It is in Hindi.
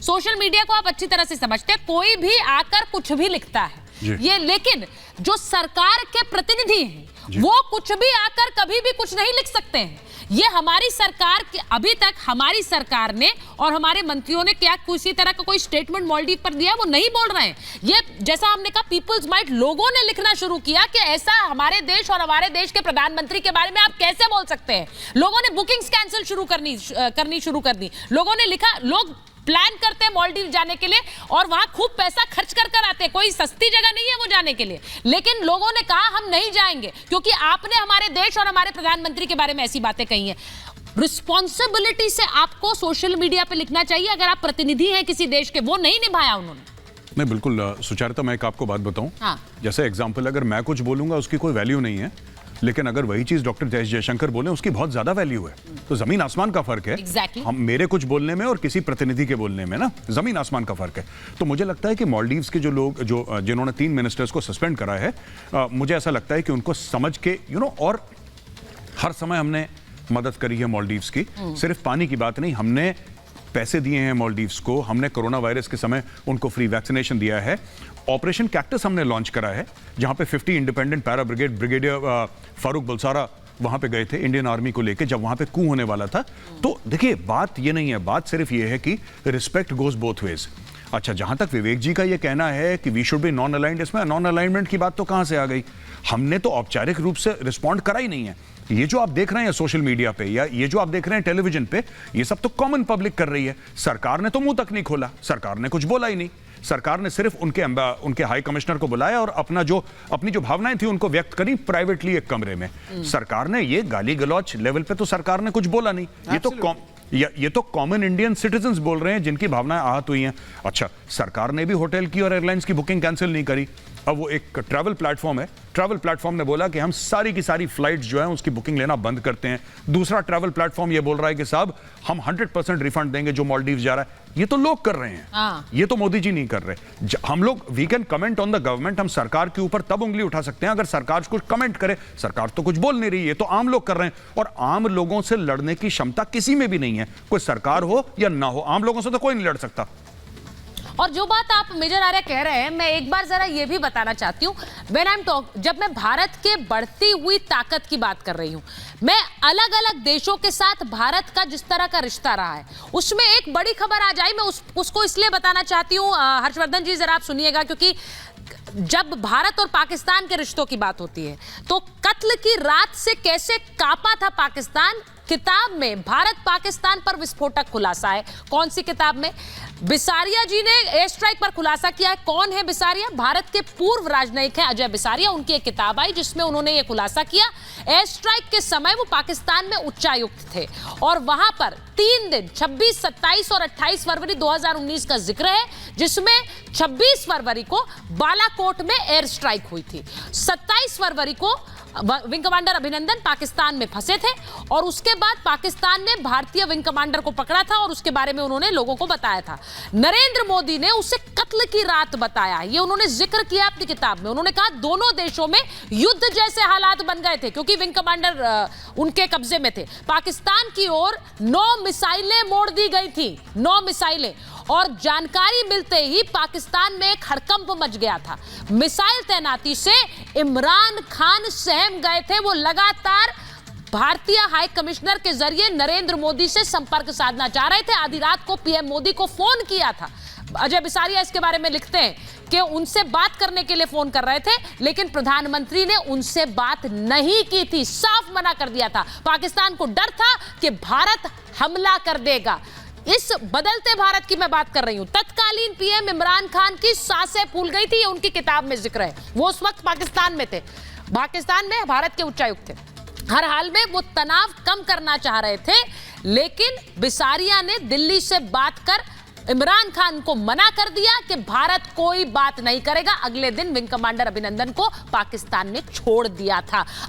सोशल मीडिया को आप अच्छी तरह से समझते हैं, कोई भी आकर कुछ भी लिखता है ये, लेकिन जो सरकार के प्रतिनिधि हैं वो कुछ भी आकर कभी भी कुछ नहीं लिख सकते हैं। ये हमारी सरकार के, अभी तक हमारी सरकार ने और हमारे मंत्रियों ने क्या किसी तरह का कोई स्टेटमेंट मालदीव पर दिया है? वो नहीं बोल रहे हैं। ये जैसा हमने कहा पीपल्स माइंड, लोगों ने लिखना शुरू किया कि ऐसा हमारे देश और हमारे देश के प्रधानमंत्री के बारे में आप कैसे बोल सकते हैं। लोगों ने बुकिंग्स कैंसिल करनी शुरू कर दी। लोगों ने लिखा, लोग प्लान करते हैं मालदीव जाने के लिए और वहां खूब पैसा खर्च कर आते हैं, कोई सस्ती जगह नहीं है वो जाने के लिए, लेकिन लोगों ने कहा हम नहीं जाएंगे क्योंकि आपने हमारे देश और हमारे प्रधानमंत्री के बारे में ऐसी बातें कही हैं। रिस्पॉन्सिबिलिटी से आपको सोशल मीडिया पे लिखना चाहिए अगर आप प्रतिनिधि हैं किसी देश के, वो नहीं निभाया उन्होंने। नहीं, बिल्कुल सुचारिता, मैं एक आपको बात बताऊं। हाँ। जैसे एग्जाम्पल, अगर मैं कुछ बोलूंगा उसकी कोई वैल्यू नहीं है, लेकिन अगर वही चीज डॉक्टर जयशंकर बोले उसकी बहुत ज्यादा वैल्यू है। तो जमीन आसमान का फर्क है। Exactly. हम मेरे कुछ बोलने में और किसी प्रतिनिधि के बोलने में ना जमीन आसमान का फर्क है। तो मुझे लगता है कि मालदीव्स के जो लोग जिन्होंने 3 मिनिस्टर्स को सस्पेंड करा है, मुझे ऐसा लगता है कि उनको समझ के और हर समय हमने मदद करी है मालदीव्स की। सिर्फ पानी की बात नहीं, हमने पैसे दिए हैं मालदीव्स को, हमने कोरोना वायरस के समय उनको फ्री वैक्सीनेशन दिया है। ऑपरेशन कैक्टस हमने लॉन्च करा है, जहां पे 50 independent para brigadier Farooq Bulsara वहां पे गए थे इंडियन आर्मी को लेके, जब वहां पे कू होने वाला था। तो देखिए, बात ये नहीं है, बात सिर्फ ये है कि रिस्पेक्ट गोज बोथ वेज। अच्छा, जहां तक विवेक जी का ये कहना है कि we should be non aligned, इसमें नॉन अलाइनमेंट की बात तो कहां से आ गई? हमने तो औपचारिक रूप से रिस्पॉन्ड करा ही नहीं है। ये जो आप देख रहे हैं सोशल मीडिया पे या ये जो आप देख रहे हैं टेलीविजन पे, ये सब तो कॉमन पब्लिक कर रही है। सरकार ने तो मुंह तक नहीं खोला, सरकार ने कुछ बोला ही नहीं। सरकार ने सिर्फ उनके हाई कमिश्नर को बुलाया और अपनी जो भावनाएं थी उनको व्यक्त करी प्राइवेटली एक कमरे में। सरकार ने ये गाली गलौच लेवल पे तो सरकार ने कुछ बोला नहीं। ये तो कॉमन इंडियन सिटीजंस बोल रहे हैं जिनकी भावनाएं आहत हुई हैं। अच्छा, सरकार ने भी होटल की और एयरलाइंस की बुकिंग कैंसिल नहीं करी। अब वो एक ट्रैवल प्लेटफॉर्म है, ट्रैवल प्लेटफॉर्म ने बोला कि हम सारी की सारी फ्लाइट्स जो है उसकी बुकिंग लेना बंद करते हैं। दूसरा ट्रैवल प्लेटफॉर्म ये बोल रहा है कि साहब हम 100% रिफंड देंगे जो मालदीव जा रहा है। ये तो लोग कर रहे हैं, ये तो मोदी जी नहीं कर रहे। हम लोग we can comment on the government, हम सरकार के ऊपर तब उंगली उठा सकते हैं अगर सरकार कुछ कमेंट करे। सरकार तो कुछ बोल नहीं रही, ये तो आम लोग कर रहे हैं और आम लोगों से लड़ने की क्षमता किसी में भी नहीं है। कोई सरकार हो या ना हो, आम लोगों से तो कोई नहीं लड़ सकता। और जो बात आप मेजर आर्या कह रहे हैं, मैं एक बार जरा ये भी बताना चाहती हूँ। जब मैं भारत के बढ़ती हुई ताकत की बात कर रही हूँ, मैं अलग अलग देशों के साथ भारत का जिस तरह का रिश्ता रहा है उसमें एक बड़ी खबर आ जाए, मैं उसको इसलिए बताना चाहती हूँ। हर्षवर्धन जी जरा आप सुनिएगा, क्योंकि जब भारत और पाकिस्तान के रिश्तों की बात होती है तो कत्ल की रात से कैसे कांपा था पाकिस्तान, किताब में भारत पाकिस्तान पर विस्फोटक खुलासा है। कौन सी किताब में? बिसारिया जी ने एयर स्ट्राइक पर खुलासा किया है। कौन है बिसारिया? भारत के पूर्व राजनयिक हैं अजय बिसारिया। उनकी एक किताब आई जिसमें उन्होंने ये खुलासा किया। एयर स्ट्राइक के समय वो पाकिस्तान में उच्चायुक्त थे और वहां पर 3 दिन 26, 27 और 28 फरवरी 2019 का जिक्र है, जिसमें 26 फरवरी को बालाकोट में एयर स्ट्राइक हुई थी। 27 फरवरी को विंग कमांडर अभिनंदन पाकिस्तान में फंसे थे और उसके बाद पाकिस्तान ने भारतीय विंग कमांडर को पकड़ा था और उसके बारे में उन्होंने लोगों को बताया था। नरेंद्र मोदी ने उसे कत्ल की रात बताया। ये उन्होंने जिक्र किया अपनी किताब में। उन्होंने कहा दोनों देशों में युद्ध जैसे हालात बन गए थे क्योंकि विंग कमांडर उनके कब्जे में थे। पाकिस्तान की ओर 9 मिसाइलें मोड़ दी गई थी, 9 मिसाइलें, और जानकारी मिलते ही पाकिस्तान में एक हड़कंप मच गया था। मिसाइल तैनाती से इमरान खान सहम गए थे। वो लगातार भारतीय हाई कमिश्नर के जरिए नरेंद्र मोदी से संपर्क साधना चाह रहे थे। आधी रात को पीएम मोदी को फोन किया था। अजय बिसारिया इसके बारे में लिखते हैं कि उनसे बात करने के लिए फोन कर रहे थे, लेकिन प्रधानमंत्री ने उनसे बात नहीं की थी, साफ मना कर दिया था। पाकिस्तान को डर था कि भारत हमला कर देगा। इस बदलते भारत की मैं बात कर रही हूं। तत्कालीन पीएम इमरान खान की सांसें फूल गई थी, ये उनकी किताब में जिक्र है। वो उस वक्त पाकिस्तान में थे, पाकिस्तान में भारत के उच्चायुक्त थे। हर हाल में वो तनाव कम करना चाह रहे थे, लेकिन बिसारिया ने दिल्ली से बात कर इमरान खान को मना कर दिया कि भारत कोई बात नहीं करेगा। अगले दिन विंग कमांडर अभिनंदन को पाकिस्तान ने छोड़ दिया था।